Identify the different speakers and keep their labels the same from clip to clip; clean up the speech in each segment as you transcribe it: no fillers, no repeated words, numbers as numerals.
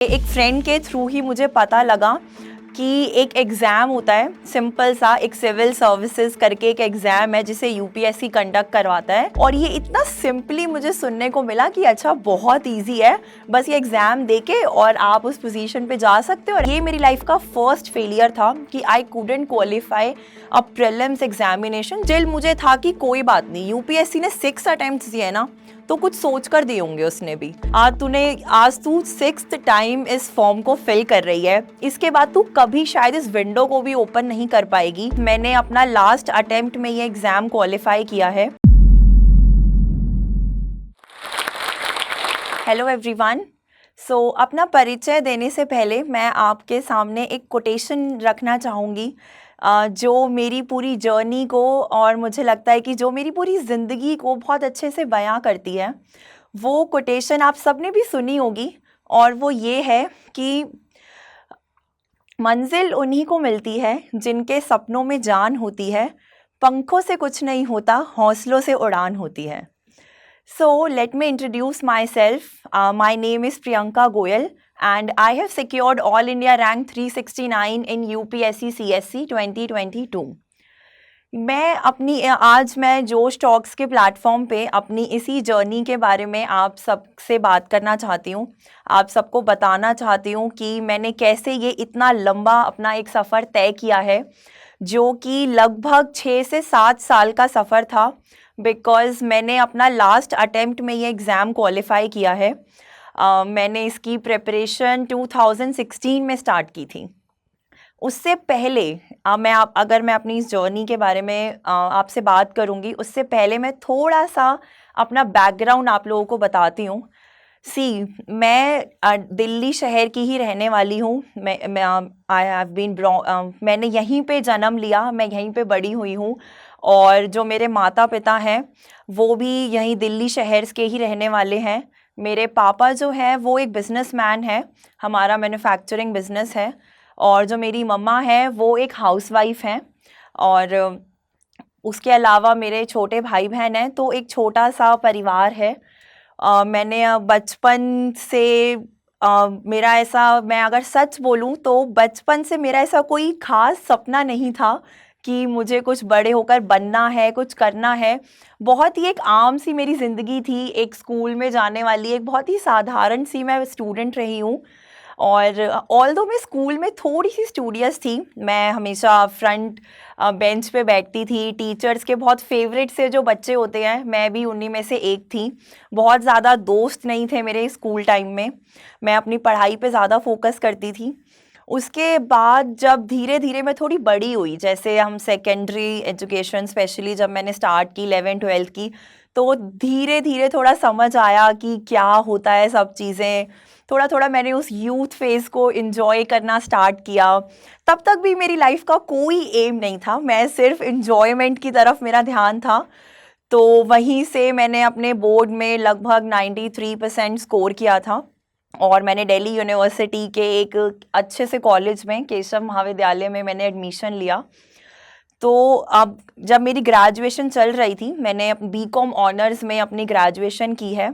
Speaker 1: एक फ्रेंड के थ्रू ही मुझे पता लगा कि एक एग्ज़ाम होता है सिंपल सा, एक सिविल सर्विसेज करके एक एग्ज़ाम है जिसे यूपीएससी कंडक्ट करवाता है। और ये इतना सिंपली मुझे सुनने को मिला कि अच्छा बहुत इजी है, बस ये एग्ज़ाम देके और आप उस पोजीशन पे जा सकते हो। और ये मेरी लाइफ का फर्स्ट फेलियर था कि I couldn't qualify a prelims examination. दिल मुझे था कि कोई बात नहीं, यूपीएससी ने 6 अटेम्प्ट्स दिए ना, तो कुछ सोच कर दिए होंगे उसने भी। आज तू 6th टाइम इस फॉर्म को फिल कर रही है, इसके बाद तू कभी शायद इस विंडो को भी ओपन नहीं कर पाएगी। मैंने अपना लास्ट अटेम्प्ट में ये एग्जाम क्वालिफाई किया है। Hello everyone. अपना परिचय देने से पहले मैं आपके सामने एक कोटेशन रखना चाहूँगी जो मेरी पूरी जर्नी को, और मुझे लगता है कि जो मेरी पूरी ज़िंदगी को बहुत अच्छे से बयां करती है। वो कोटेशन आप सबने भी सुनी होगी, और वो ये है कि मंजिल उन्हीं को मिलती है जिनके सपनों में जान होती है, पंखों से कुछ नहीं होता, हौसलों से उड़ान होती है। So let me introduce myself. My name is Priyanka Goyal and I have secured All India Rank 369 in UPSC CSC 2022. आज मैं जोश टॉक्स के प्लेटफॉर्म पे अपनी इसी जर्नी के बारे में आप सबसे बात करना चाहती हूँ। आप सबको बताना चाहती हूँ कि मैंने कैसे ये इतना लंबा अपना एक सफ़र तय किया है, जो कि लगभग 6 से 7 साल का सफ़र था। बिकॉज़ मैंने अपना लास्ट अटेम्प्ट में ये एग्ज़ाम क्वालिफाई किया है। मैंने इसकी प्रिपरेशन 2016 में स्टार्ट की थी। उससे पहले अगर मैं अपनी इस जर्नी के बारे में आपसे बात करूँगी, उससे पहले मैं थोड़ा सा अपना बैकग्राउंड आप लोगों को बताती हूँ। मैं दिल्ली शहर की ही रहने वाली हूँ। मैंने यहीं पे जन्म लिया, मैं यहीं पे बड़ी हुई हूँ। और जो मेरे माता पिता हैं वो भी यहीं दिल्ली शहर के ही रहने वाले हैं। मेरे पापा जो हैं वो एक बिजनेसमैन है, हमारा मैन्युफैक्चरिंग बिजनेस है। और जो मेरी मम्मा है वो एक हाउसवाइफ हैं। और उसके अलावा मेरे छोटे भाई बहन हैं, तो एक छोटा सा परिवार है। मैंने बचपन से मेरा ऐसा, मैं अगर सच बोलूं तो बचपन से मेरा ऐसा कोई ख़ास सपना नहीं था कि मुझे कुछ बड़े होकर बनना है, कुछ करना है। बहुत ही एक आम सी मेरी ज़िंदगी थी, एक स्कूल में जाने वाली एक बहुत ही साधारण सी मैं स्टूडेंट रही हूँ। और ऑल्दो मैं स्कूल में थोड़ी सी स्टूडियस थी, मैं हमेशा फ्रंट बेंच पे बैठती थी। टीचर्स के बहुत फेवरेट से जो बच्चे होते हैं, मैं भी उन्हीं में से एक थी। बहुत ज़्यादा दोस्त नहीं थे मेरे स्कूल टाइम में, मैं अपनी पढ़ाई पे ज़्यादा फोकस करती थी। उसके बाद जब धीरे धीरे मैं थोड़ी बड़ी हुई, जैसे हम सेकेंडरी एजुकेशन स्पेशली जब मैंने स्टार्ट की 11th-12th की, तो धीरे धीरे थोड़ा समझ आया कि क्या होता है सब चीज़ें। थोड़ा थोड़ा मैंने उस यूथ फेज़ को इन्जॉय करना स्टार्ट किया। तब तक भी मेरी लाइफ का कोई एम नहीं था, मैं सिर्फ इन्जॉयमेंट की तरफ मेरा ध्यान था। तो वहीं से मैंने अपने बोर्ड में लगभग 93% स्कोर किया था। और मैंने दिल्ली यूनिवर्सिटी के एक अच्छे से कॉलेज में, केशव महाविद्यालय में मैंने एडमिशन लिया। तो अब जब मेरी ग्रेजुएशन चल रही थी, मैंने बीकॉम ऑनर्स में अपनी ग्रेजुएशन की है।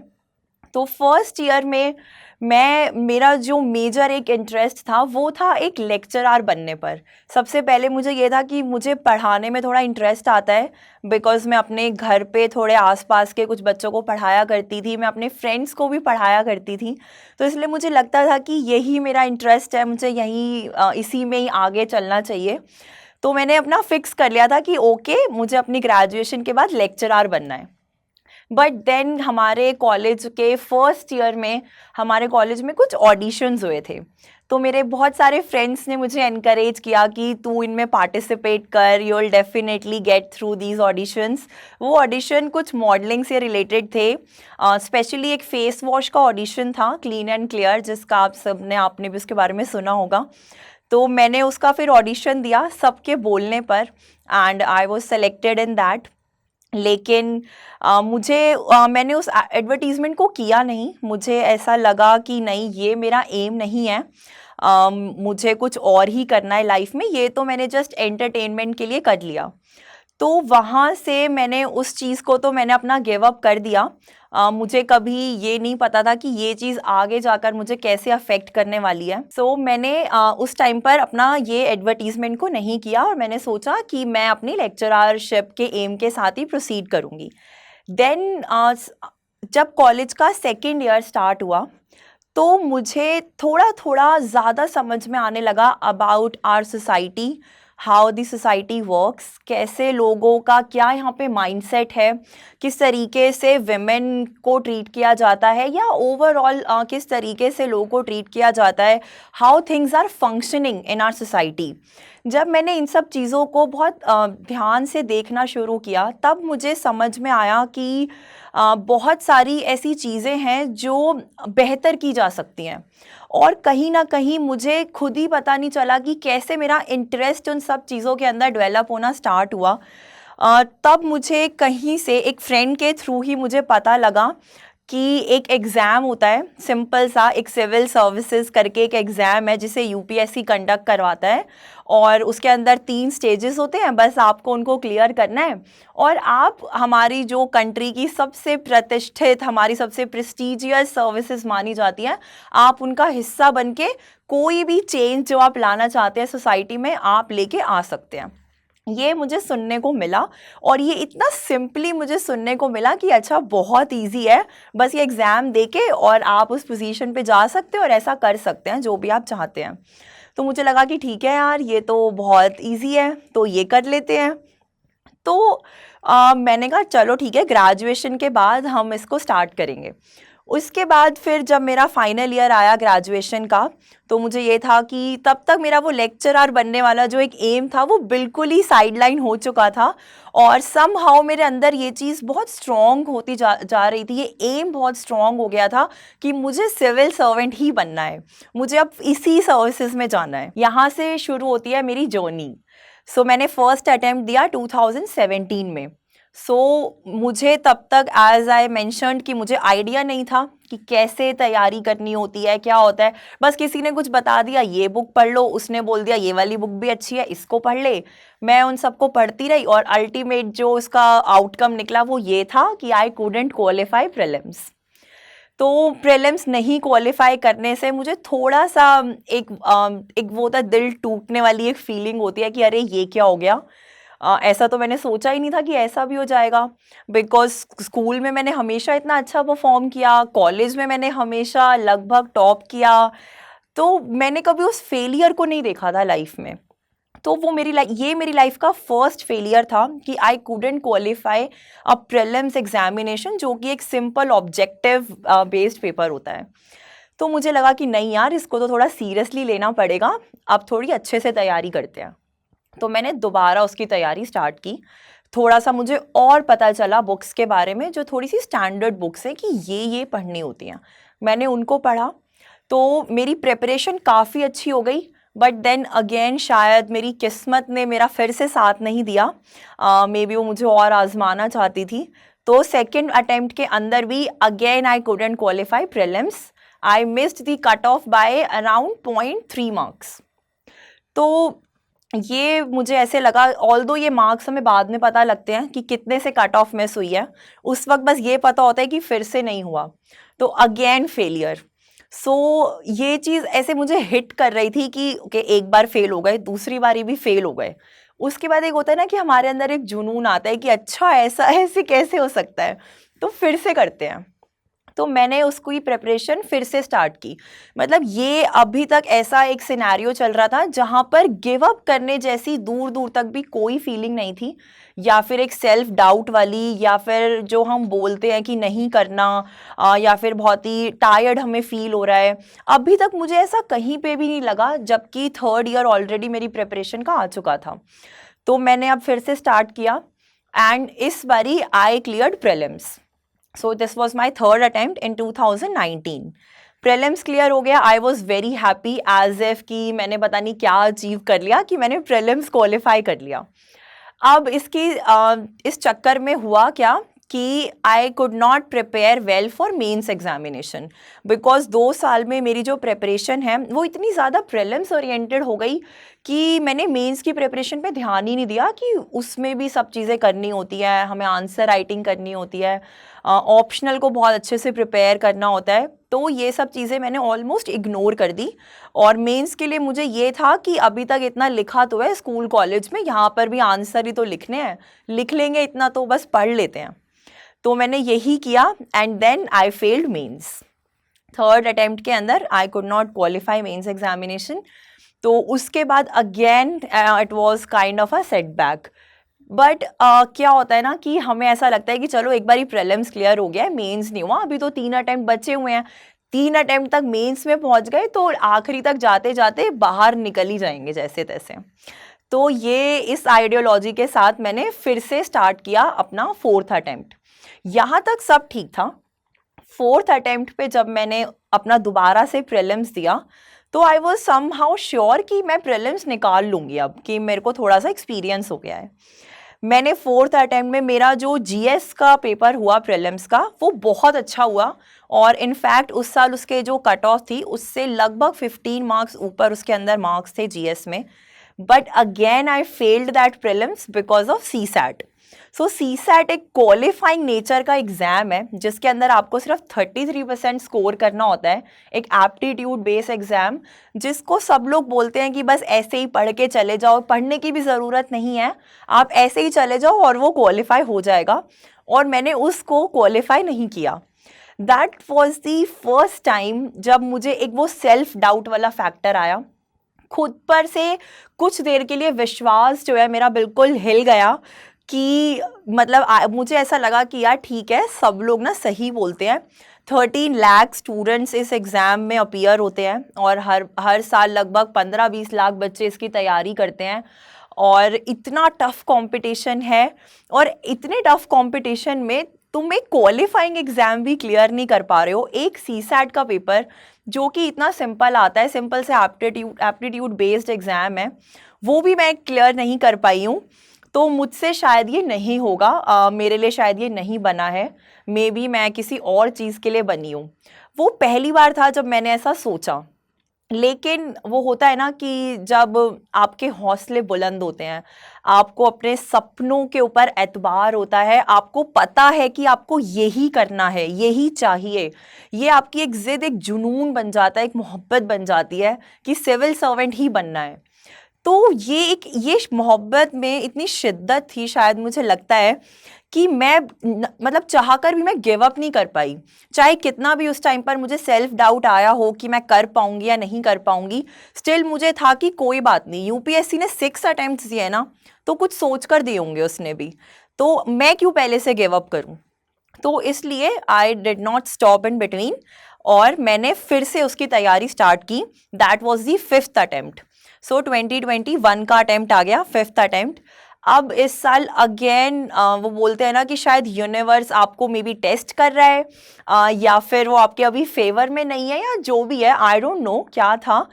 Speaker 1: तो फर्स्ट ईयर में मेरा जो मेजर एक इंटरेस्ट था वो था एक लेक्चरर बनने पर। सबसे पहले मुझे ये था कि मुझे पढ़ाने में थोड़ा इंटरेस्ट आता है, बिकॉज़ मैं अपने घर पे थोड़े आसपास के कुछ बच्चों को पढ़ाया करती थी, मैं अपने फ्रेंड्स को भी पढ़ाया करती थी। तो इसलिए मुझे लगता था कि यही मेरा इंटरेस्ट है, मुझे इसी में ही आगे चलना चाहिए। तो मैंने अपना फिक्स कर लिया था कि ओके, मुझे अपनी ग्रेजुएशन के बाद लेक्चरर बनना है। बट देन हमारे कॉलेज के फर्स्ट ईयर में हमारे कॉलेज में कुछ ऑडिशंस हुए थे। तो मेरे बहुत सारे फ्रेंड्स ने मुझे एनकरेज किया कि तू इनमें पार्टिसिपेट कर, you will definitely get through these auditions. वो ऑडिशन कुछ मॉडलिंग से रिलेटेड थे। स्पेशली एक फेस वॉश का ऑडिशन था, क्लीन एंड क्लियर, जिसका आपने भी उसके बारे में सुना होगा। तो मैंने उसका फिर ऑडिशन दिया सबके बोलने पर, and I was selected in that. लेकिन मैंने उस एडवर्टीज़मेंट को किया नहीं। मुझे ऐसा लगा कि नहीं, ये मेरा एम नहीं है, मुझे कुछ और ही करना है लाइफ में। ये तो मैंने जस्ट एंटरटेनमेंट के लिए कर लिया। तो वहाँ से मैंने उस चीज़ को तो मैंने अपना गिव अप कर दिया। मुझे कभी ये नहीं पता था कि ये चीज़ आगे जाकर मुझे कैसे अफेक्ट करने वाली है। मैंने उस टाइम पर अपना ये एडवर्टीज़मेंट को नहीं किया और मैंने सोचा कि मैं अपनी लेक्चररशिप के एम के साथ ही प्रोसीड करूँगी। देन जब कॉलेज का सेकेंड ईयर स्टार्ट हुआ तो मुझे थोड़ा थोड़ा ज़्यादा समझ में आने लगा about our society, how the society works, कैसे लोगों का क्या यहाँ पे माइंडसेट है, किस तरीके से विमेन को ट्रीट किया जाता है या ओवरऑल किस तरीके से लोगों को ट्रीट किया जाता है, how things are functioning in our society. जब मैंने इन सब चीज़ों को बहुत ध्यान से देखना शुरू किया तब मुझे समझ में आया कि बहुत सारी ऐसी चीज़ें हैं जो बेहतर की जा सकती हैं और कहीं ना कहीं मुझे खुद ही पता नहीं चला कि कैसे मेरा इंटरेस्ट उन सब चीज़ों के अंदर डेवलप होना स्टार्ट हुआ। तब मुझे कहीं से एक फ्रेंड के थ्रू ही मुझे पता लगा कि एक एग्ज़ाम होता है सिंपल सा, एक सिविल सर्विसेज करके एक एग्ज़ाम है जिसे यूपीएससी कंडक्ट करवाता है और उसके अंदर 3 स्टेजेस होते हैं, बस आपको उनको क्लियर करना है और आप हमारी जो कंट्री की सबसे प्रतिष्ठित, हमारी सबसे प्रेस्टीजियस सर्विसेज मानी जाती हैं, आप उनका हिस्सा बन के कोई भी चेंज जो आप लाना चाहते हैं सोसाइटी में आप लेके आ सकते हैं। ये मुझे सुनने को मिला और ये इतना सिंपली मुझे सुनने को मिला कि अच्छा बहुत इजी है, बस ये एग्ज़ाम देके और आप उस पोजीशन पे जा सकते हैं और ऐसा कर सकते हैं जो भी आप चाहते हैं। तो मुझे लगा कि ठीक है यार, ये तो बहुत इजी है, तो ये कर लेते हैं। तो मैंने कहा चलो ठीक है, ग्रेजुएशन के बाद हम इसको स्टार्ट करेंगे। उसके बाद फिर जब मेरा फाइनल ईयर आया ग्रेजुएशन का तो मुझे ये था कि तब तक मेरा वो लेक्चरर बनने वाला जो एक एम था वो बिल्कुल ही साइडलाइन हो चुका था और समहाउ मेरे अंदर ये चीज़ बहुत स्ट्रॉन्ग होती जा रही थी, ये एम बहुत स्ट्रॉन्ग हो गया था कि मुझे सिविल सर्वेंट ही बनना है, मुझे अब इसी सर्विसेज में जाना है। यहाँ से शुरू होती है मेरी जर्नी। मैंने फर्स्ट अटेम्प्ट दिया 2017 में। मुझे तब तक एज आई मैंशन्ड कि मुझे आइडिया नहीं था कि कैसे तैयारी करनी होती है, क्या होता है। बस किसी ने कुछ बता दिया, ये बुक पढ़ लो, उसने बोल दिया ये वाली बुक भी अच्छी है, इसको पढ़ ले। मैं उन सबको पढ़ती रही और अल्टीमेट जो उसका आउटकम निकला वो ये था कि आई कुडंट क्वालिफाई प्रीलिम्स। तो प्रीलिम्स नहीं क्वालिफाई करने से मुझे थोड़ा सा एक वो था, दिल टूटने वाली एक फीलिंग होती है कि अरे ये क्या हो गया। ऐसा तो मैंने सोचा ही नहीं था कि ऐसा भी हो जाएगा, बिकॉज स्कूल में मैंने हमेशा इतना अच्छा परफॉर्म किया, कॉलेज में मैंने हमेशा लगभग टॉप किया, तो मैंने कभी उस फेलियर को नहीं देखा था लाइफ में। तो वो ये मेरी लाइफ का फर्स्ट फेलियर था कि I couldn't qualify a prelims examination, जो कि एक सिंपल ऑब्जेक्टिव बेस्ड पेपर होता है। तो मुझे लगा कि नहीं यार, इसको तो थोड़ा सीरियसली लेना पड़ेगा, अब थोड़ी अच्छे से तैयारी करते हैं। तो मैंने दोबारा उसकी तैयारी स्टार्ट की। थोड़ा सा मुझे और पता चला बुक्स के बारे में, जो थोड़ी सी स्टैंडर्ड बुक्स हैं कि ये पढ़नी होती हैं। मैंने उनको पढ़ा तो मेरी प्रिपरेशन काफ़ी अच्छी हो गई। बट देन अगेन शायद मेरी किस्मत ने मेरा फिर से साथ नहीं दिया, मे बी वो मुझे और आजमाना चाहती थी। तो सेकेंड अटेम्प्ट के अंदर भी again I couldn't qualify prelims. I missed the cut off by around 0.3 marks. तो ये मुझे ऐसे लगा, ऑल्दो ये मार्क्स हमें बाद में पता लगते हैं कि कितने से कट ऑफ मिस हुई है, उस वक्त बस ये पता होता है कि फिर से नहीं हुआ, तो अगेन फेलियर। ये चीज़ ऐसे मुझे हिट कर रही थी कि ओके, एक बार फेल हो गए, दूसरी बारी भी फेल हो गए। उसके बाद एक होता है ना कि हमारे अंदर एक जुनून आता है कि अच्छा ऐसे कैसे हो सकता है, तो फिर से करते हैं। तो मैंने उसको ही प्रिपरेशन फिर से स्टार्ट की। मतलब ये अभी तक ऐसा एक सिनेरियो चल रहा था जहाँ पर गिव अप करने जैसी दूर दूर तक भी कोई फीलिंग नहीं थी, या फिर एक सेल्फ डाउट वाली, या फिर जो हम बोलते हैं कि नहीं करना, या फिर बहुत ही टायर्ड हमें फील हो रहा है। अभी तक मुझे ऐसा कहीं पे भी नहीं लगा, जबकि थर्ड ईयर ऑलरेडी मेरी प्रिपरेशन का आ चुका था। तो मैंने अब फिर से स्टार्ट किया एंड इस बारी I cleared prelims. So this was my third attempt in 2019. Prelims clear हो गया। I was very happy, as if कि मैंने पता नहीं क्या अचीव कर लिया कि मैंने प्रीलिम्स क्वालिफाई कर लिया। अब इस चक्कर में हुआ क्या कि I could not prepare well for mains examination, because 2 साल में मेरी जो प्रिपरेशन है वो इतनी ज़्यादा प्रीलिम्स ओरिएंटेड हो गई कि मैंने मेंस की प्रिपरेशन पे ध्यान ही नहीं दिया कि उसमें भी सब चीज़ें करनी होती है, हमें आंसर राइटिंग करनी होती है, ऑप्शनल को बहुत अच्छे से प्रिपेयर करना होता है। तो ये सब चीज़ें मैंने ऑलमोस्ट इग्नोर कर दी, और मेंस के लिए मुझे ये था कि अभी तक इतना लिखा तो है स्कूल कॉलेज में, यहाँ पर भी आंसर ही तो लिखने हैं, लिख लेंगे इतना तो बस पढ़ लेते हैं। तो मैंने यही किया and then I failed mains. 3rd attempt के अंदर I could not qualify mains examination. तो उसके बाद again it was kind of a setback. But क्या होता है ना कि हमें ऐसा लगता है कि चलो एक बार ही प्रीलिम्स क्लियर हो गया है, मेंस नहीं हुआ, अभी तो 3 अटेम्प्ट बचे हुए हैं, 3 अटेम्प्ट तक मेंस में पहुंच गए तो आखिरी तक जाते जाते बाहर निकल ही जाएंगे जैसे तैसे। तो ये इस आइडियोलॉजी के साथ मैंने फिर से स्टार्ट किया अपना 4th अटेम्प्ट। यहाँ तक सब ठीक था। 4th अटेम्प्ट पे जब मैंने अपना दोबारा से प्रीलिम्स दिया तो आई वॉज समहाउ श्योर कि मैं प्रीलिम्स निकाल लूँगी, अब कि मेरे को थोड़ा सा एक्सपीरियंस हो गया है। मैंने 4th अटेम्प्ट में मेरा जो जीएस का पेपर हुआ प्रीलिम्स का वो बहुत अच्छा हुआ, और इनफैक्ट उस साल उसके जो कट ऑफ थी उससे लगभग 15 मार्क्स ऊपर उसके अंदर मार्क्स थे जीएस में। But again I failed that prelims because of CSAT. So CSAT एक क्वालिफाइंग नेचर का एग्जाम है जिसके अंदर आपको सिर्फ 33% स्कोर करना होता है, एक एप्टीट्यूड बेस्ड एग्जाम जिसको सब लोग बोलते हैं कि बस ऐसे ही पढ़ के चले जाओ, पढ़ने की भी ज़रूरत नहीं है, आप ऐसे ही चले जाओ और वो क्वालिफाई हो जाएगा। और मैंने उसको क्वालिफाई नहीं किया। That was the first time जब मुझे एक वो सेल्फ डाउट वाला फैक्टर आया, खुद पर से कुछ देर के लिए विश्वास जो है मेरा बिल्कुल हिल गया कि मतलब मुझे ऐसा लगा कि यार ठीक है, सब लोग ना सही बोलते हैं। 13 लाख स्टूडेंट्स इस एग्ज़ाम में अपीयर होते हैं और हर साल लगभग 15-20 लाख बच्चे इसकी तैयारी करते हैं, और इतना टफ कंपटीशन है, और इतने टफ कंपटीशन में तुम एक क्वालिफाइंग एग्ज़ाम भी क्लियर नहीं कर पा रहे हो, एक सीसैट का पेपर जो कि इतना सिंपल आता है, सिंपल से एप्टीट्यूड बेस्ड एग्ज़ाम है, वो भी मैं क्लियर नहीं कर पाई हूँ। तो मुझसे शायद ये नहीं होगा, मेरे लिए शायद ये नहीं बना है, मे बी मैं किसी और चीज़ के लिए बनी हूँ। वो पहली बार था जब मैंने ऐसा सोचा। लेकिन वो होता है ना कि जब आपके हौसले बुलंद होते हैं, आपको अपने सपनों के ऊपर एतबार होता है, आपको पता है कि आपको यही करना है, यही चाहिए, ये आपकी एक ज़िद, एक जुनून बन जाता है, एक मोहब्बत बन जाती है कि सिविल सर्वेंट ही बनना है। तो ये मोहब्बत में इतनी शिद्दत थी, शायद मुझे लगता है कि मैं मतलब चाहकर भी मैं गिव अप नहीं कर पाई, चाहे कितना भी उस टाइम पर मुझे सेल्फ डाउट आया हो कि मैं कर पाऊंगी या नहीं कर पाऊंगी, स्टिल मुझे था कि कोई बात नहीं, यूपीएससी ने 6 अटेम्प्ट्स दिए ना, तो कुछ सोच कर दिए होंगे उसने भी, तो मैं क्यों पहले से गिव अप करूं। तो इसलिए I did not stop in between, और मैंने फिर से उसकी तैयारी स्टार्ट की। That was the 5th attempt. So 2021 का अटेम्प्ट आ गया, 5th अटेम्प्ट। अब इस साल अगेन वो बोलते हैं ना कि शायद यूनिवर्स आपको मे बी टेस्ट कर रहा है, या फिर वो आपके अभी फेवर में नहीं है, या जो भी है, आई डोंट नो क्या था।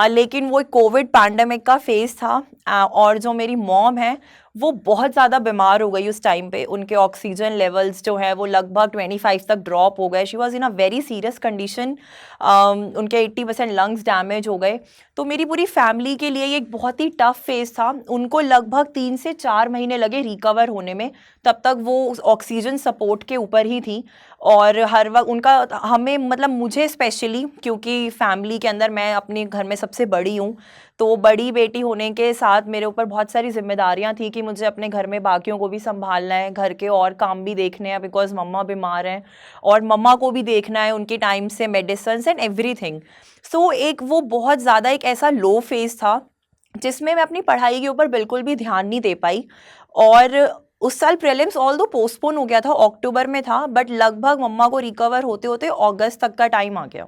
Speaker 1: लेकिन वो कोविड पैंडेमिक का फेज़ था, और जो मेरी मॉम है वो बहुत ज़्यादा बीमार हो गई उस टाइम पे, उनके ऑक्सीजन लेवल्स जो है वो लगभग 25 तक ड्रॉप हो गए। She was in a very serious condition, उनके 80% लंग्स डैमेज हो गए। तो मेरी पूरी फैमिली के लिए ये एक बहुत ही टफ फेज़ था, उनको लगभग 3 से 4 महीने लगे रिकवर होने में, तब तक वो ऑक्सीजन सपोर्ट के ऊपर ही थी। और हर वक्त उनका हमें मतलब मुझे स्पेशली, क्योंकि फैमिली के अंदर मैं अपने घर में सबसे बड़ी हूँ, तो बड़ी बेटी होने के साथ मेरे ऊपर बहुत सारी जिम्मेदारियां थी कि मुझे अपने घर में बाकियों को भी संभालना है, घर के और काम भी देखने हैं, बिकॉज मम्मा बीमार हैं, और मम्मा को भी देखना है उनकी टाइम से मेडिसिन एंड एवरीथिंग। सो एक वो बहुत ज़्यादा एक ऐसा लो फेज़ था जिसमें मैं अपनी पढ़ाई के ऊपर बिल्कुल भी ध्यान नहीं दे पाई। और उस साल प्रीलिम्स ऑल दो पोस्टपोन हो गया था, अक्टूबर में था, बट लगभग मम्मा को रिकवर होते होते अगस्त तक का टाइम आ गया।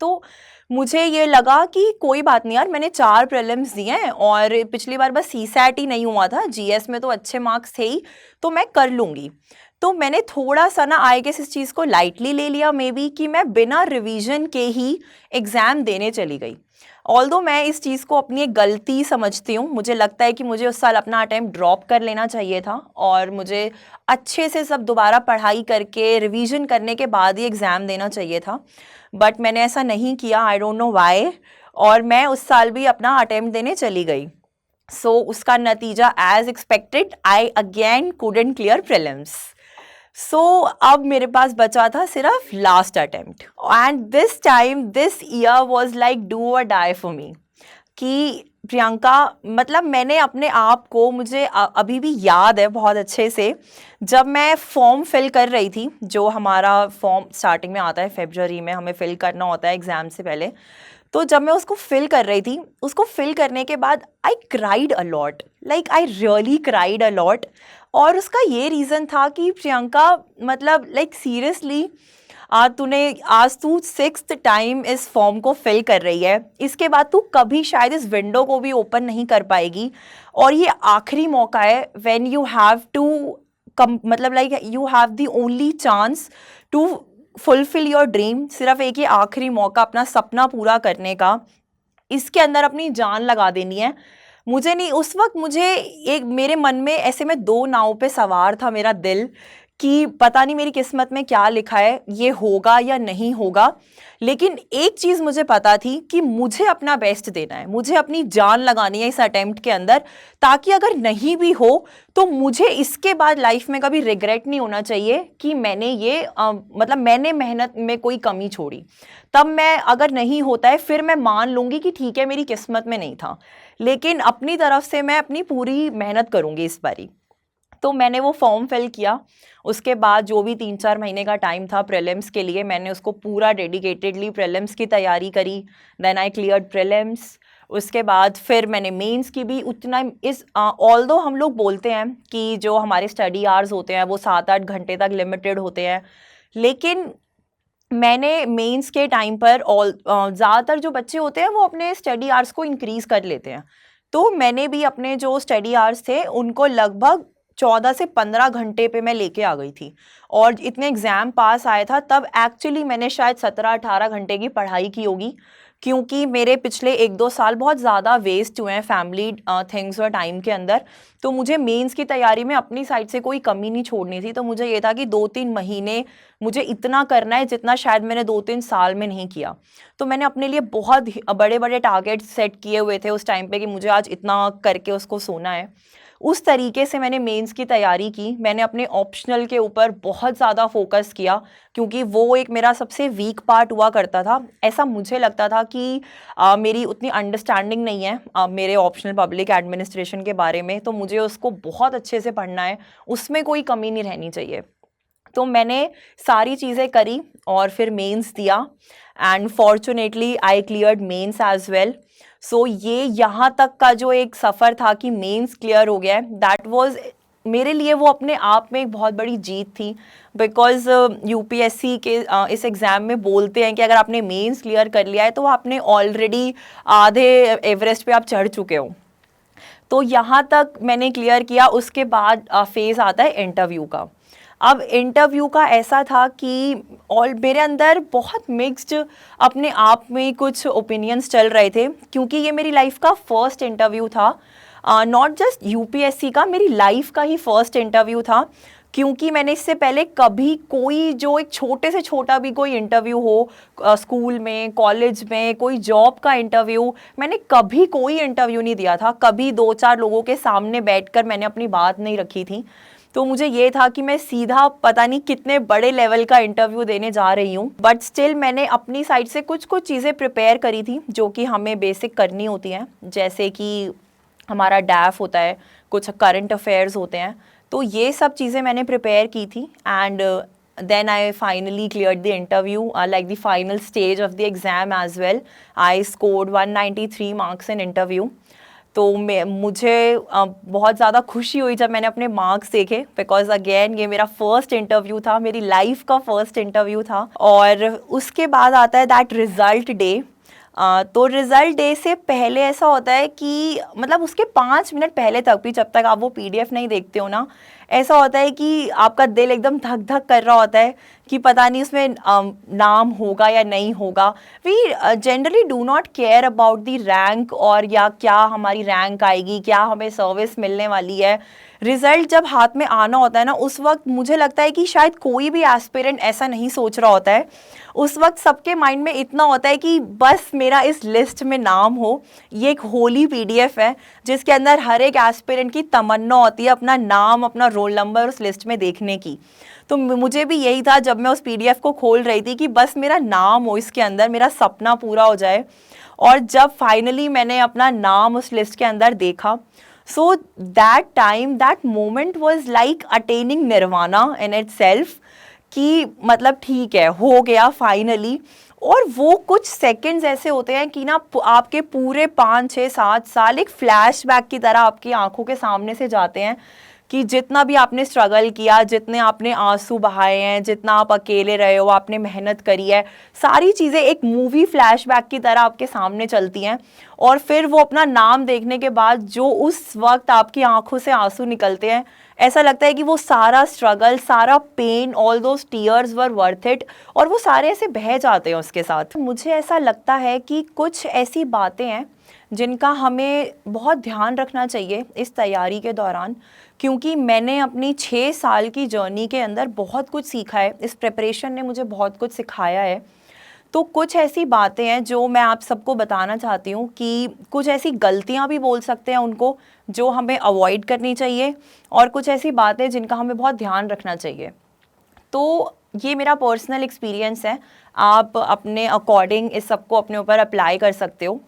Speaker 1: तो मुझे ये लगा कि कोई बात नहीं यार, मैंने 4 प्रीलिम्स दिए हैं, और पिछली बार बस सीसैट ही नहीं हुआ था, जीएस में तो अच्छे मार्क्स थे ही, तो मैं कर लूँगी। तो मैंने थोड़ा सा ना आई गेस इस चीज़ को लाइटली ले लिया मे बी, कि मैं बिना रिवीजन के ही एग्ज़ाम देने चली गई। ऑल्दो मैं इस चीज़ को अपनी एक गलती समझती हूँ, मुझे लगता है कि मुझे उस साल अपना अटेम्प्ट ड्रॉप कर लेना चाहिए था और मुझे अच्छे से सब दोबारा पढ़ाई करके रिवीजन करने के बाद ही एग्ज़ाम देना चाहिए था, बट मैंने ऐसा नहीं किया, आई डोंट नो व्हाई, और मैं उस साल भी अपना अटेम्प्ट देने चली गई। सो उसका नतीजा as expected, I again couldn't clear prelims. So अब मेरे पास बचा था सिर्फ last attempt, and this time this year was like do और डाई फॉर मी, कि प्रियंका मतलब मैंने अपने आप को, मुझे अभी भी याद है बहुत अच्छे से, जब मैं फॉर्म फिल कर रही थी, जो हमारा फॉर्म स्टार्टिंग में आता है फरवरी में, हमें फिल करना होता है एग्ज़ाम से पहले, तो जब मैं उसको फिल कर रही थी, उसको फिल करने के बाद I cried a lot, like I really cried a lot. और उसका ये रीज़न था कि प्रियंका मतलब लाइक सीरियसली आज तू 6th टाइम इस फॉर्म को फिल कर रही है, इसके बाद तू कभी शायद इस विंडो को भी ओपन नहीं कर पाएगी, और ये आखिरी मौका है व्हेन यू हैव टू मतलब like you have the only chance to fulfil your dream, सिर्फ एक ही आखिरी मौका अपना सपना पूरा करने का, इसके अंदर अपनी जान लगा देनी है। मुझे नहीं, उस वक्त मुझे एक मेरे मन में ऐसे में 2 नाव पे सवार था मेरा दिल, कि पता नहीं मेरी किस्मत में क्या लिखा है, ये होगा या नहीं होगा, लेकिन एक चीज़ मुझे पता थी कि मुझे अपना बेस्ट देना है, मुझे अपनी जान लगानी है इस अटेम्प्ट के अंदर, ताकि अगर नहीं भी हो तो मुझे इसके बाद लाइफ में कभी रिग्रेट नहीं होना चाहिए कि मैंने ये मतलब मैंने मेहनत में कोई कमी छोड़ी। तब मैं, अगर नहीं होता है फिर मैं मान लूँगी कि ठीक है मेरी किस्मत में नहीं था, लेकिन अपनी तरफ से मैं अपनी पूरी मेहनत करूँगी इस बारी। तो मैंने वो फॉर्म फिल किया, उसके बाद जो भी 3-4 महीने का टाइम था प्रीलिम्स के लिए, मैंने उसको पूरा डेडिकेटेडली प्रीलिम्स की तैयारी करी। Then I cleared prelims. उसके बाद फिर मैंने मेंस की भी उतना ऑल्दो हम लोग बोलते हैं कि जो हमारे स्टडी आवर्स होते हैं वो 7-8 घंटे तक लिमिटेड होते हैं, लेकिन मैंने मेंस के टाइम पर ज़्यादातर जो बच्चे होते हैं वो अपने स्टडी आवर्स को इंक्रीज़ कर लेते हैं। तो मैंने भी अपने जो स्टडी आवर्स थे उनको लगभग 14 से 15 घंटे पे मैं लेके आ गई थी, और इतने एग्ज़ाम पास आया था तब एक्चुअली मैंने शायद 17-18 घंटे की पढ़ाई की होगी, क्योंकि मेरे पिछले 1-2 साल बहुत ज़्यादा वेस्ट हुए हैं फैमिली थिंग्स और टाइम के अंदर। तो मुझे मेंस की तैयारी में अपनी साइड से कोई कमी नहीं छोड़नी थी, तो मुझे ये था कि 2-3 महीने मुझे इतना करना है जितना शायद मैंने 2-3 साल में नहीं किया। तो मैंने अपने लिए बहुत बड़े बड़े टारगेट्स सेट किए हुए थे उस टाइम पे कि मुझे आज इतना करके उसको सोना है। उस तरीके से मैंने मेंस की तैयारी की। मैंने अपने ऑप्शनल के ऊपर बहुत ज़्यादा फोकस किया, क्योंकि वो एक मेरा सबसे वीक पार्ट हुआ करता था। ऐसा मुझे लगता था कि मेरी उतनी अंडरस्टैंडिंग नहीं है मेरे ऑप्शनल पब्लिक एडमिनिस्ट्रेशन के बारे में, तो मुझे उसको बहुत अच्छे से पढ़ना है, उसमें कोई कमी नहीं रहनी चाहिए। तो मैंने सारी चीज़ें करी और फिर मेंस दिया, and fortunately I cleared mains as well. So ये यहाँ तक का जो एक सफ़र था कि मेंस क्लियर हो गया है, दैट वाज मेरे लिए वो अपने आप में एक बहुत बड़ी जीत थी, बिकॉज यूपीएससी के इस एग्ज़ाम में बोलते हैं कि अगर आपने मेंस क्लियर कर लिया है तो आपने ऑलरेडी आधे एवरेस्ट पे आप चढ़ चुके हो। तो यहाँ तक मैंने क्लियर किया। उसके बाद फेज़ आता है इंटरव्यू का। अब इंटरव्यू का ऐसा था कि और मेरे अंदर बहुत मिक्स्ड अपने आप में कुछ ओपिनियंस चल रहे थे, क्योंकि ये मेरी लाइफ का फर्स्ट इंटरव्यू था, नॉट जस्ट यूपीएससी का, मेरी लाइफ का ही फर्स्ट इंटरव्यू था। क्योंकि मैंने इससे पहले कभी कोई जो एक छोटे से छोटा भी कोई इंटरव्यू हो स्कूल में, कॉलेज में, कोई जॉब का इंटरव्यू, मैंने कभी कोई इंटरव्यू नहीं दिया था। कभी 2-4 लोगों के सामने बैठकर मैंने अपनी बात नहीं रखी थी। तो मुझे ये था कि मैं सीधा पता नहीं कितने बड़े लेवल का इंटरव्यू देने जा रही हूँ, बट स्टिल मैंने अपनी साइड से कुछ कुछ चीज़ें प्रिपेयर करी थी जो कि हमें बेसिक करनी होती हैं, जैसे कि हमारा डैफ होता है, कुछ करंट अफेयर्स होते हैं, तो ये सब चीज़ें मैंने प्रिपेयर की थी। And then I finally cleared the interview, like the final stage of the exam as well. I scored 193 marks in interview. तो मुझे बहुत ज़्यादा खुशी हुई जब मैंने अपने मार्क्स देखे, बिकॉज अगेन ये मेरा फर्स्ट इंटरव्यू था, मेरी लाइफ का फर्स्ट इंटरव्यू था। और उसके बाद आता है दैट रिज़ल्ट डे। तो रिज़ल्ट डे से पहले ऐसा होता है कि मतलब उसके 5 मिनट पहले तक भी, जब तक आप वो पीडीएफ नहीं देखते हो ना, ऐसा होता है कि आपका दिल एकदम धक धक कर रहा होता है कि पता नहीं उसमें नाम होगा या नहीं होगा। We generally do not care about the rank, और या क्या हमारी रैंक आएगी, क्या हमें सर्विस मिलने वाली है। रिजल्ट जब हाथ में आना होता है ना, उस वक्त मुझे लगता है कि शायद कोई भी एस्पिरेंट ऐसा नहीं सोच रहा होता है। उस वक्त सबके माइंड में इतना होता है कि बस मेरा इस लिस्ट में नाम हो। ये एक होली पीडीएफ है जिसके अंदर हर एक एस्पिरेंट की तमन्ना होती है अपना नाम, अपना रोल नंबर उस लिस्ट में देखने की। तो मुझे भी यही था जब मैं उस पीडीएफ को खोल रही थी कि बस मेरा नाम हो इसके अंदर, मेरा सपना पूरा हो जाए। और जब फाइनली मैंने अपना नाम उस लिस्ट के अंदर देखा, so that time, that moment was like attaining nirvana in itself, कि मतलब ठीक है, हो गया फाइनली। और वो कुछ सेकंड्स ऐसे होते हैं कि ना आपके पूरे 5 6 7 साल एक फ्लैशबैक की तरह आपकी आंखों के सामने से जाते हैं, कि जितना भी आपने स्ट्रगल किया, जितने आपने आंसू बहाए हैं, जितना आप अकेले रहे हो, आपने मेहनत करी है, सारी चीज़ें एक मूवी फ्लैशबैक की तरह आपके सामने चलती हैं। और फिर वो अपना नाम देखने के बाद जो उस वक्त आपकी आंखों से आंसू निकलते हैं, ऐसा लगता है कि वो सारा स्ट्रगल, सारा pain, all those tears were worth it, और वो सारे ऐसे बह जाते हैं उसके साथ। मुझे ऐसा लगता है कि कुछ ऐसी बातें हैं जिनका हमें बहुत ध्यान रखना चाहिए इस तैयारी के दौरान, क्योंकि मैंने अपनी 6 साल की जर्नी के अंदर बहुत कुछ सीखा है। इस प्रिपरेशन ने मुझे बहुत कुछ सिखाया है। तो कुछ ऐसी बातें हैं जो मैं आप सबको बताना चाहती हूँ, कि कुछ ऐसी गलतियाँ भी बोल सकते हैं उनको, जो हमें अवॉइड करनी चाहिए, और कुछ ऐसी बातें जिनका हमें बहुत ध्यान रखना चाहिए। तो ये मेरा पर्सनल एक्सपीरियंस है, आप अपने अकॉर्डिंग इस सबको अपने ऊपर अप्लाई कर सकते हो।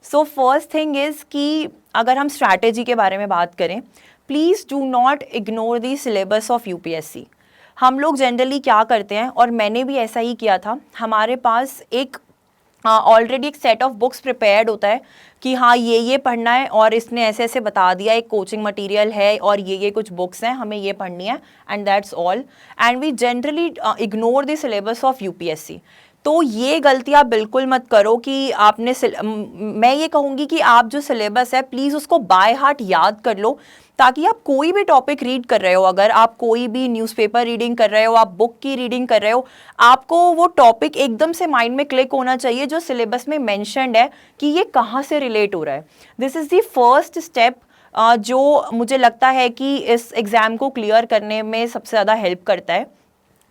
Speaker 1: सो फर्स्ट थिंग इज़ कि अगर हम स्ट्रैटेजी के बारे में बात करें, please do not ignore the syllabus of UPSC. हम लोग जनरली क्या करते हैं, और मैंने भी ऐसा ही किया था, हमारे पास एक ऑलरेडी एक सेट ऑफ बुक्स प्रिपेयर्ड होता है कि हाँ ये पढ़ना है, और इसने ऐसे ऐसे बता दिया, एक कोचिंग मटेरियल है और ये कुछ बुक्स हैं, हमें ये पढ़नी है, and that's all. And we generally ignore the syllabus of UPSC. तो ये गलती आप बिल्कुल मत करो कि आपने मैं ये कहूँगी कि आप जो सिलेबस है प्लीज़ उसको बाय हार्ट याद कर लो, ताकि आप कोई भी टॉपिक रीड कर रहे हो, अगर आप कोई भी न्यूज़पेपर रीडिंग कर रहे हो, आप बुक की रीडिंग कर रहे हो, आपको वो टॉपिक एकदम से माइंड में क्लिक होना चाहिए जो सिलेबस में मेंशन्ड है, कि ये कहाँ से रिलेट हो रहा है। This is the first step जो मुझे लगता है कि इस एग्ज़ाम को क्लियर करने में सबसे ज़्यादा हेल्प करता है।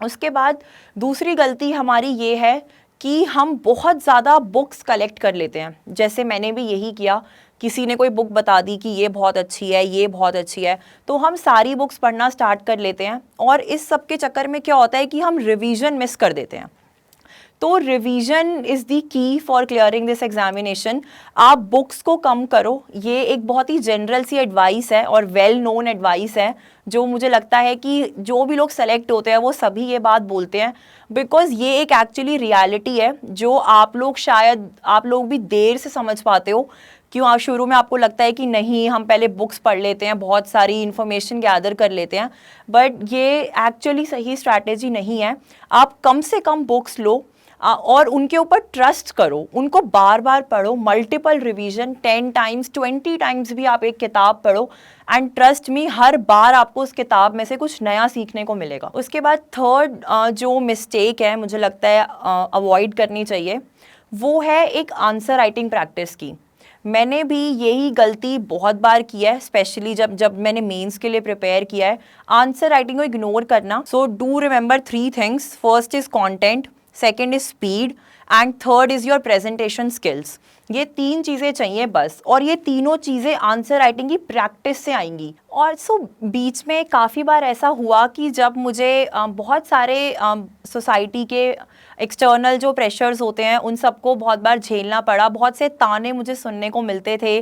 Speaker 1: उसके बाद दूसरी गलती हमारी ये है कि हम बहुत ज़्यादा बुक्स कलेक्ट कर लेते हैं। जैसे मैंने भी यही किया, किसी ने कोई बुक बता दी कि ये बहुत अच्छी है, ये बहुत अच्छी है, तो हम सारी बुक्स पढ़ना स्टार्ट कर लेते हैं, और इस सब के चक्कर में क्या होता है कि हम रिवीजन मिस कर देते हैं। तो रिवीजन इज़ दी की फॉर क्लियरिंग दिस एग्जामिनेशन। आप बुक्स को कम करो, ये एक बहुत ही जनरल सी एडवाइस है और वेल नोन एडवाइस है, जो मुझे लगता है कि जो भी लोग सेलेक्ट होते हैं वो सभी ये बात बोलते हैं, बिकॉज ये एक एक्चुअली रियलिटी है जो आप लोग भी देर से समझ पाते हो। क्यों आप शुरू में आपको लगता है कि नहीं, हम पहले बुक्स पढ़ लेते हैं, बहुत सारी इन्फॉर्मेशन गैदर कर लेते हैं, बट ये एक्चुअली सही स्ट्रैटेजी नहीं है। आप कम से कम बुक्स लो और उनके ऊपर ट्रस्ट करो, उनको बार बार पढ़ो, मल्टीपल रिवीजन, 10 टाइम्स 20 टाइम्स भी आप एक किताब पढ़ो, एंड ट्रस्ट मी, हर बार आपको उस किताब में से कुछ नया सीखने को मिलेगा। उसके बाद थर्ड जो मिस्टेक है मुझे लगता है अवॉइड करनी चाहिए, वो है एक आंसर राइटिंग प्रैक्टिस की। मैंने भी यही गलती बहुत बार की है, स्पेशली जब मैंने मेंस के लिए प्रिपेयर किया है, आंसर राइटिंग को इग्नोर करना। So do remember 3 things, first is content, second is speed, and third is your presentation skills. ये 3 चीज़ें चाहिए बस, और ये तीनों चीज़ें आंसर राइटिंग की प्रैक्टिस से आएंगी। और बीच में काफ़ी बार ऐसा हुआ कि जब मुझे बहुत सारे सोसाइटी के एक्सटर्नल जो प्रेशर्स होते हैं उन सबको बहुत बार झेलना पड़ा, बहुत से ताने मुझे सुनने को मिलते थे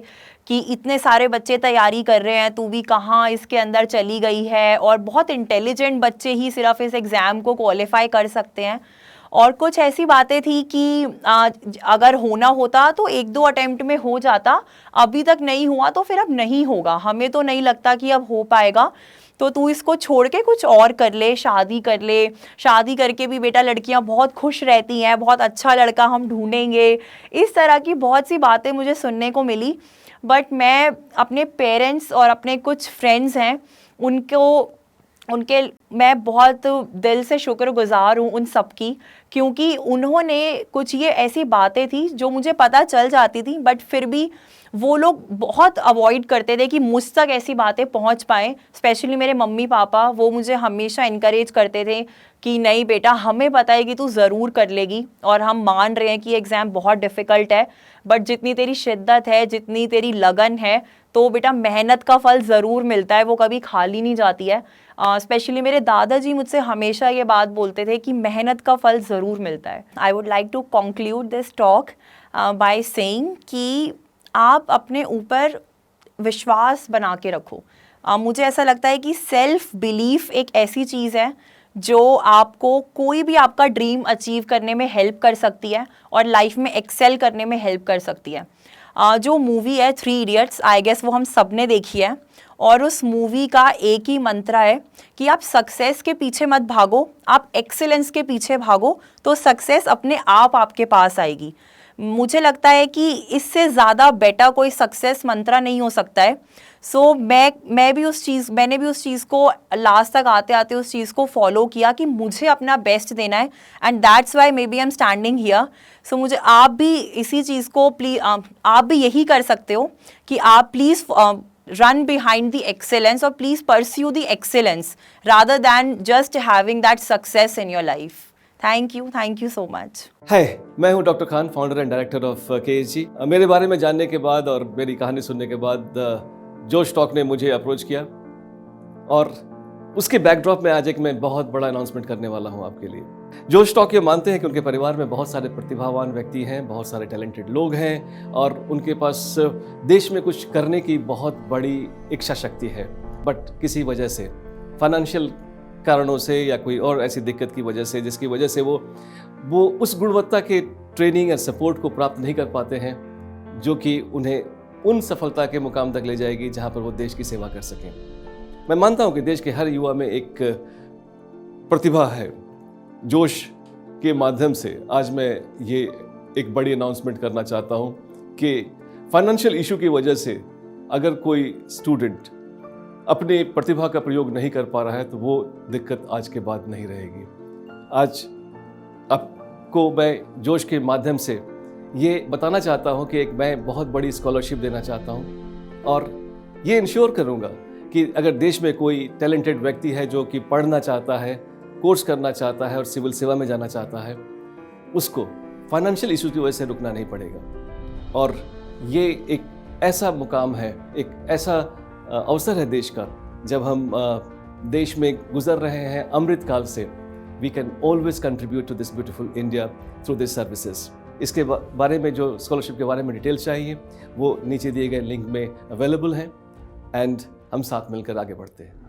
Speaker 1: कि इतने सारे बच्चे तैयारी कर रहे हैं, तू भी कहाँ इसके अंदर चली गई है, और बहुत इंटेलिजेंट बच्चे ही सिर्फ इस एग्ज़ाम को क्वालिफाई कर सकते हैं। और कुछ ऐसी बातें थी कि अगर होना होता तो 1-2 अटेम्प्ट में हो जाता, अभी तक नहीं हुआ तो फिर अब नहीं होगा, हमें तो नहीं लगता कि अब हो पाएगा, तो तू इसको छोड़ के कुछ और कर ले, शादी कर ले, शादी करके भी बेटा लड़कियां बहुत खुश रहती हैं, बहुत अच्छा लड़का हम ढूंढेंगे। इस तरह की बहुत सी बातें मुझे सुनने को मिली, बट मैं अपने पेरेंट्स और अपने कुछ फ्रेंड्स हैं उनको उनके मैं बहुत दिल से शुक्रगुजार हूँ उन सब की, क्योंकि उन्होंने कुछ ये ऐसी बातें थी जो मुझे पता चल जाती थी, बट फिर भी वो लोग बहुत अवॉइड करते थे कि मुझ तक ऐसी बातें पहुंच पाएँ। स्पेशली मेरे मम्मी पापा, वो मुझे हमेशा इनकरेज करते थे कि नहीं बेटा, हमें पता है कि तू ज़रूर कर लेगी, और हम मान रहे हैं कि एग्ज़ाम बहुत डिफ़िकल्ट है, बट जितनी तेरी शिद्दत है, जितनी तेरी लगन है, तो बेटा मेहनत का फल ज़रूर मिलता है, वो कभी खाली नहीं जाती है। स्पेशली मेरे दादाजी मुझसे हमेशा ये बात बोलते थे कि मेहनत का फल ज़रूर मिलता है। I would like to conclude this talk by saying कि आप अपने ऊपर विश्वास बना के रखो। मुझे ऐसा लगता है कि सेल्फ बिलीफ एक ऐसी चीज़ है जो आपको कोई भी आपका ड्रीम अचीव करने में हेल्प कर सकती है और लाइफ में एक्सेल करने में हेल्प कर सकती है। जो मूवी है 3 इडियट्स, आई गेस वो हम सब ने देखी है, और उस मूवी का एक ही मंत्र है कि आप सक्सेस के पीछे मत भागो, आप एक्सीलेंस के पीछे भागो, तो सक्सेस अपने आप आपके पास आएगी। मुझे लगता है कि इससे ज़्यादा बेटर कोई सक्सेस मंत्र नहीं हो सकता है। सो मैंने भी उस चीज़ को लास्ट तक आते आते उस चीज़ को फॉलो किया कि मुझे अपना बेस्ट देना है, and that's why maybe I am standing here. So मुझे आप भी इसी चीज़ को आप भी यही कर सकते हो कि आप please run behind the excellence, or please pursue the excellence rather than just having that success in your life. Thank you so much.
Speaker 2: हाय, मैं हूं doctor Khan, founder and director of KSG। मेरे बारे में जानने के बाद और मेरी कहानी सुनने के बाद जोश टॉक ने मुझे अप्रोच किया, और उसके बैकड्रॉप में आज एक मैं बहुत बड़ा अनाउंसमेंट करने वाला हूं आपके लिए। जोश टॉक ये मानते हैं कि उनके परिवार में बहुत सारे प्रतिभावान व्यक्ति हैं, बहुत सारे टैलेंटेड लोग हैं, और उनके पास देश में कुछ करने की बहुत बड़ी इच्छा शक्ति है, बट किसी वजह से, फाइनेंशियल कारणों से या कोई और ऐसी दिक्कत की वजह से, जिसकी वजह से वो उस गुणवत्ता के ट्रेनिंग एंड सपोर्ट को प्राप्त नहीं कर पाते हैं जो कि उन्हें उन सफलता के मुकाम तक ले जाएगी जहां पर वो देश की सेवा कर सकें। मैं मानता हूं कि देश के हर युवा में एक प्रतिभा है। जोश के माध्यम से आज मैं ये एक बड़ी अनाउंसमेंट करना चाहता हूं कि फाइनेंशियल इशू की वजह से अगर कोई स्टूडेंट अपनी प्रतिभा का प्रयोग नहीं कर पा रहा है तो वो दिक्कत आज के बाद नहीं रहेगी। आज आपको मैं जोश के माध्यम से ये बताना चाहता हूँ कि मैं बहुत बड़ी स्कॉलरशिप देना चाहता हूँ, और ये इंश्योर करूँगा कि अगर देश में कोई टैलेंटेड व्यक्ति है जो कि पढ़ना चाहता है, कोर्स करना चाहता है और सिविल सेवा में जाना चाहता है, उसको फाइनेंशियल इशू की वजह से रुकना नहीं पड़ेगा। और ये एक ऐसा मुकाम है, एक ऐसा अवसर है देश का, जब हम देश में गुजर रहे हैं अमृत काल से, we can always contribute to this beautiful India through this services. इसके बारे में, जो स्कॉलरशिप के बारे में डिटेल्स चाहिए, वो नीचे दिए गए लिंक में अवेलेबल हैं, एंड हम साथ मिलकर आगे बढ़ते हैं।